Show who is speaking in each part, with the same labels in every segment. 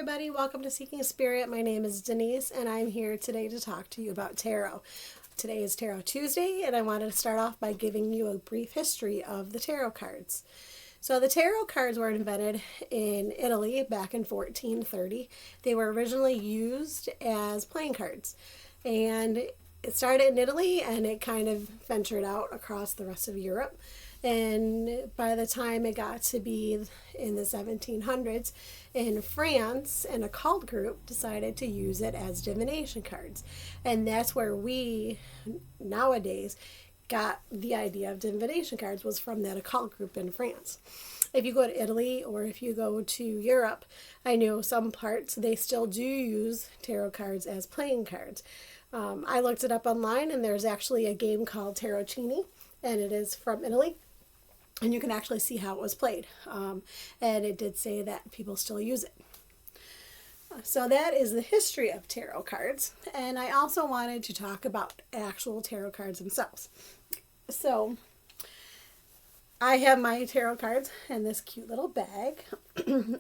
Speaker 1: everybody. Welcome to Seeking Spirit. My name is Denise, and I'm here today to talk to you about tarot. Today is Tarot Tuesday, and I wanted to start off by giving you a brief history of the tarot cards. So the tarot cards were invented in Italy back in 1430. They were originally used as playing cards, and it started in Italy, and it kind of ventured out across the rest of Europe. And by the time it got to be in the 1700s, in France, an occult group decided to use it as divination cards. And that's where we, nowadays, got the idea of divination cards, was from that occult group in France. If you go to Italy or if you go to Europe, I know some parts, they still do use tarot cards as playing cards. I looked it up online, and there's actually a game called Tarocchini, and it is from Italy. And you can actually see how it was played. And it did say that people still use it. So that is the history of tarot cards. And I also wanted to talk about actual tarot cards themselves. So I have my tarot cards in this cute little bag.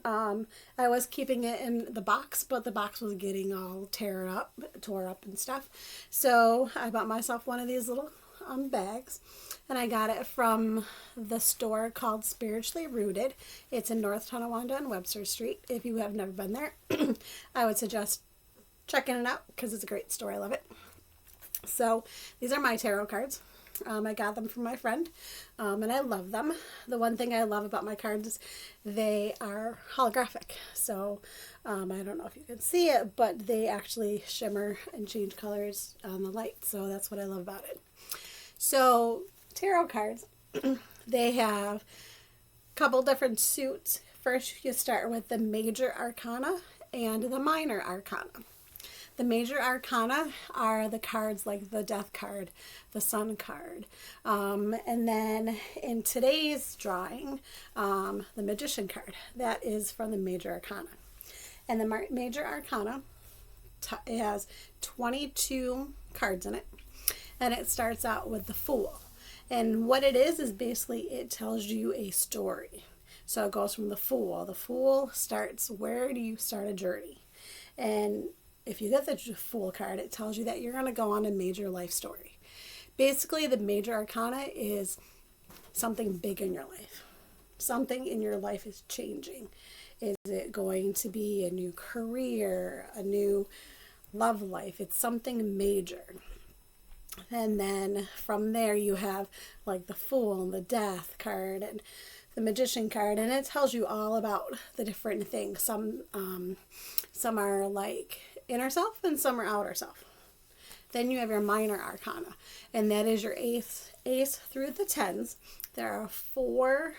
Speaker 1: I was keeping it in the box, but the box was getting all tore up and stuff. So I bought myself one of these little bags, and I got it from the store called Spiritually Rooted. It's in North Tonawanda on Webster Street. If you have never been there, I would suggest checking it out because it's a great store. I love it. So these are my tarot cards. I got them from my friend, and I love them. The one thing I love about my cards is they are holographic. So I don't know if you can see it, but they actually shimmer and change colors on the light. So that's what I love about it. So tarot cards, they have a couple different suits. First, you start with the major arcana and the minor arcana. The major arcana are the cards like the Death card, the Sun card. And then in today's drawing, the Magician card. That is from the major arcana. And the major arcana it has 22 cards in it. And it starts out with the Fool. And what it is basically it tells you a story. So it goes from the Fool. The Fool starts, where do you start a journey? And if you get the Fool card, it tells you that you're going to go on a major life story. Basically, the major arcana is something big in your life. Something in your life is changing. Is it going to be a new career, a new love life? It's something major. And then from there you have like the Fool and the Death card and the Magician card, and it tells you all about the different things. Some are like inner self and some are outer self. Then you have your minor arcana, and that is your ace through the tens. There are 4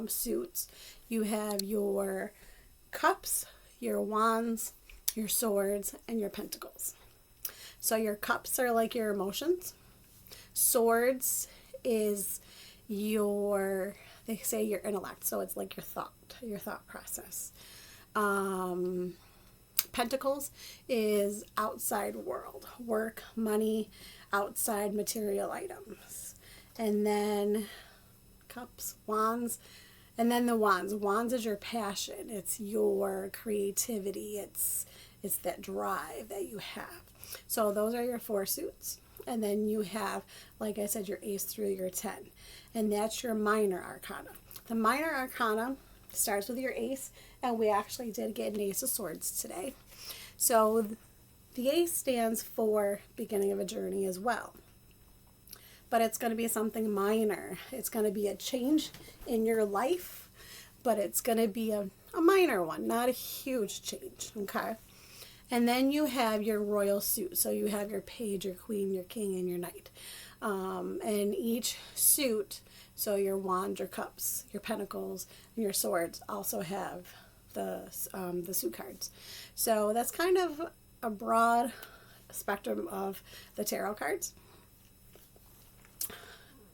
Speaker 1: suits. You have your cups, your wands, your swords, and your pentacles. So your cups are like your emotions. Swords is they say your intellect. So it's like your thought process. Pentacles is outside world, work, money, outside material items. And then cups, wands, and then the wands. Wands is your passion. It's your creativity. It's that drive that you have. So those are your 4 suits. And then you have, like I said, your ace through your 10. And that's your minor arcana. The minor arcana starts with your ace. And we actually did get an ace of swords today. So the ace stands for beginning of a journey as well. But it's going to be something minor. It's going to be a change in your life. But it's going to be a minor one, not a huge change. Okay? And then you have your royal suit. So you have your page, your queen, your king, and your knight. And each suit, so your wand, your cups, your pentacles, and your swords also have the suit cards. So that's kind of a broad spectrum of the tarot cards.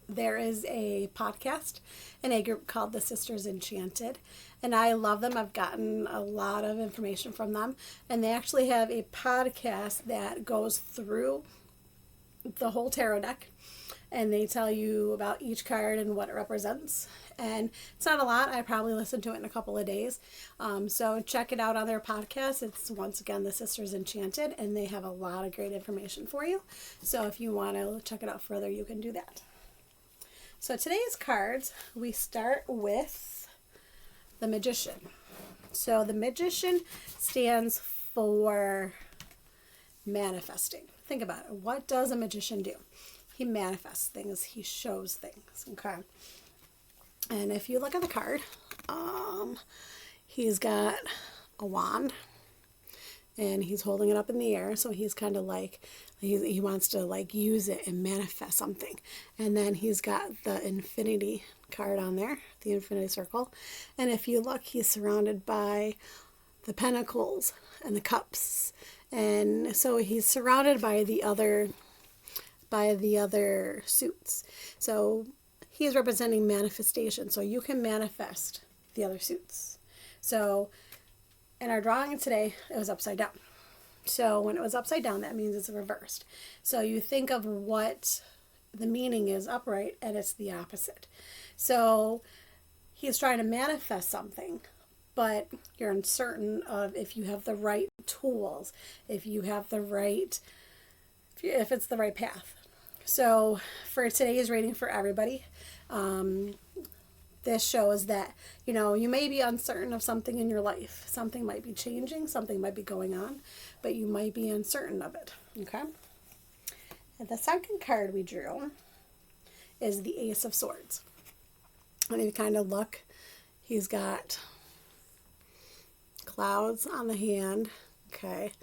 Speaker 1: There is a podcast in a group called the Sisters Enchanted, and I love them. I've gotten a lot of information from them, and they actually have a podcast that goes through the whole tarot deck and they tell you about each card and what it represents. And it's not a lot. I probably listened to it in a couple of days. So check it out on their podcast. It's once again the Sisters Enchanted, and they have a lot of great information for you. So if you want to check it out further, you can do that. So today's cards, we start with the Magician. So the Magician stands for manifesting. Think about it. What does a magician do? He manifests things. He shows things. Okay. And if you look at the card, he's got a wand and he's holding it up in the air. So he's kind of like, he wants to like use it and manifest something. And then he's got the infinity card on there, the infinity circle. And if you look, he's surrounded by the pentacles and the cups. And so he's surrounded by the other suits. So he is representing manifestation. So you can manifest the other suits. So in our drawing today, it was upside down. So when it was upside down, that means it's reversed. So you think of what the meaning is upright, and it's the opposite. So he's trying to manifest something, but you're uncertain of if you have the right tools, if you have the right, if it's the right path. So for today's reading for everybody, this shows that, you may be uncertain of something in your life. Something might be changing, something might be going on, but you might be uncertain of it, okay? And the second card we drew is the Ace of Swords. And if you kind of look, he's got clouds on the hand, okay?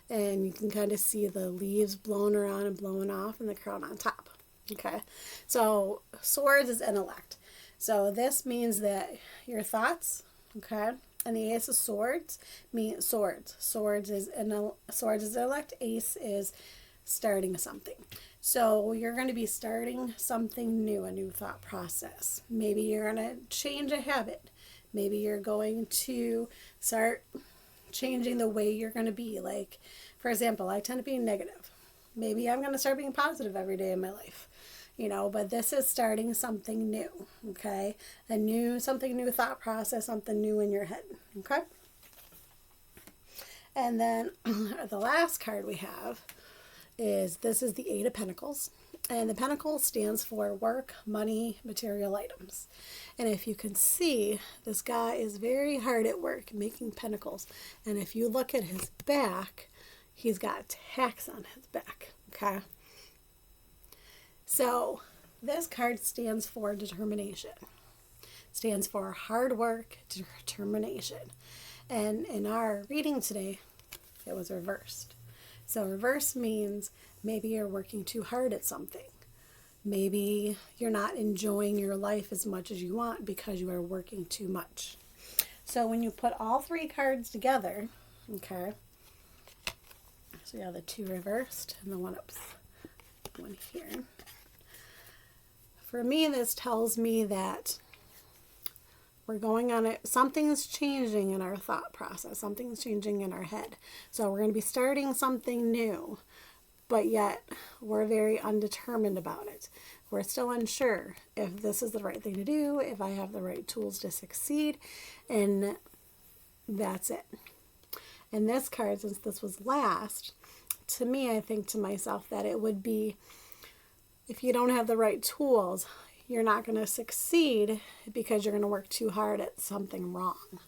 Speaker 1: And you can kind of see the leaves blowing around and blowing off and the crown on top, okay? So swords is intellect. So this means that your thoughts, okay, and the Ace of Swords means swords. Swords is intellect. Ace is starting something. So you're going to be starting something new, a new thought process. Maybe you're going to change a habit. Maybe you're going to start changing the way you're going to be. Like, for example, I tend to be negative. Maybe I'm going to start being positive every day in my life. But this is starting something new, okay? Something new thought process, something new in your head, okay? And then the last card we have is the Eight of Pentacles. And the Pentacle stands for work, money, material items. And if you can see, this guy is very hard at work making pentacles. And if you look at his back, he's got tacks on his back, okay? So this card stands for determination. It stands for hard work, determination. And in our reading today, it was reversed. So reverse means maybe you're working too hard at something. Maybe you're not enjoying your life as much as you want because you are working too much. So when you put all three cards together, okay, so you have the two reversed and the one here. For me, this tells me that we're going on it. Something's changing in our thought process. Something's changing in our head. So we're going to be starting something new, but yet we're very undetermined about it. We're still unsure if this is the right thing to do, if I have the right tools to succeed, and that's it. And this card, since this was last, to me, I think to myself that it would be, if you don't have the right tools, you're not going to succeed because you're going to work too hard at something wrong.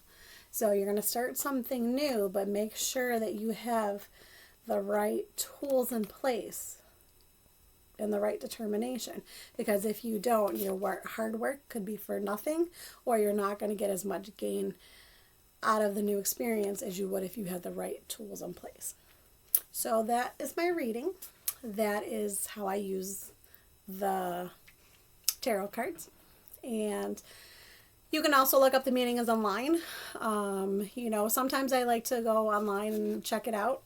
Speaker 1: So you're going to start something new, but make sure that you have the right tools in place and the right determination. Because if you don't, your hard work could be for nothing, or you're not going to get as much gain out of the new experience as you would if you had the right tools in place. So that is my reading. That is how I use the tarot cards. And you can also look up the meanings online. Sometimes I like to go online and check it out.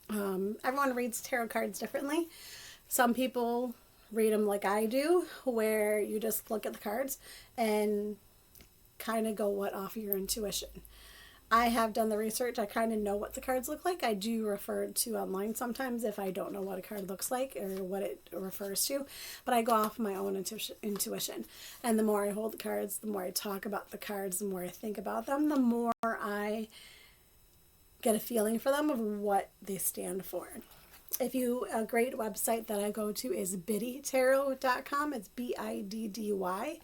Speaker 1: Everyone reads tarot cards differently. Some people read them like I do, where you just look at the cards and kind of go off of your intuition. I have done the research. I kind of know what the cards look like. I do refer to online sometimes if I don't know what a card looks like or what it refers to, but I go off my own intuition. And the more I hold the cards, the more I talk about the cards, the more I think about them, the more I get a feeling for them of what they stand for. A great website that I go to is biddytarot.com. It's BIDDY.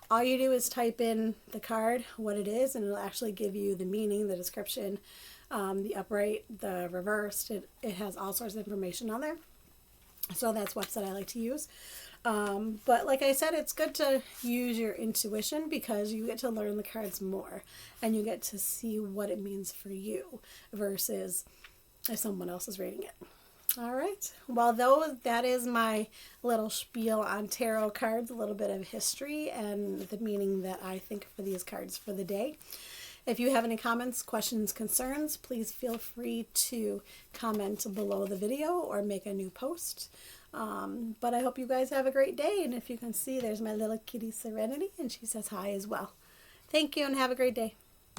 Speaker 1: All you do is type in the card, what it is, and it'll actually give you the meaning, the description, the upright, the reversed. It has all sorts of information on there. So that's a website I like to use. But like I said, it's good to use your intuition because you get to learn the cards more and you get to see what it means for you versus if someone else is reading it. All right. Well, that is my little spiel on tarot cards, a little bit of history and the meaning that I think for these cards for the day. If you have any comments, questions, concerns, please feel free to comment below the video or make a new post. But I hope you guys have a great day. And if you can see, there's my little kitty Serenity, and she says hi as well. Thank you and have a great day.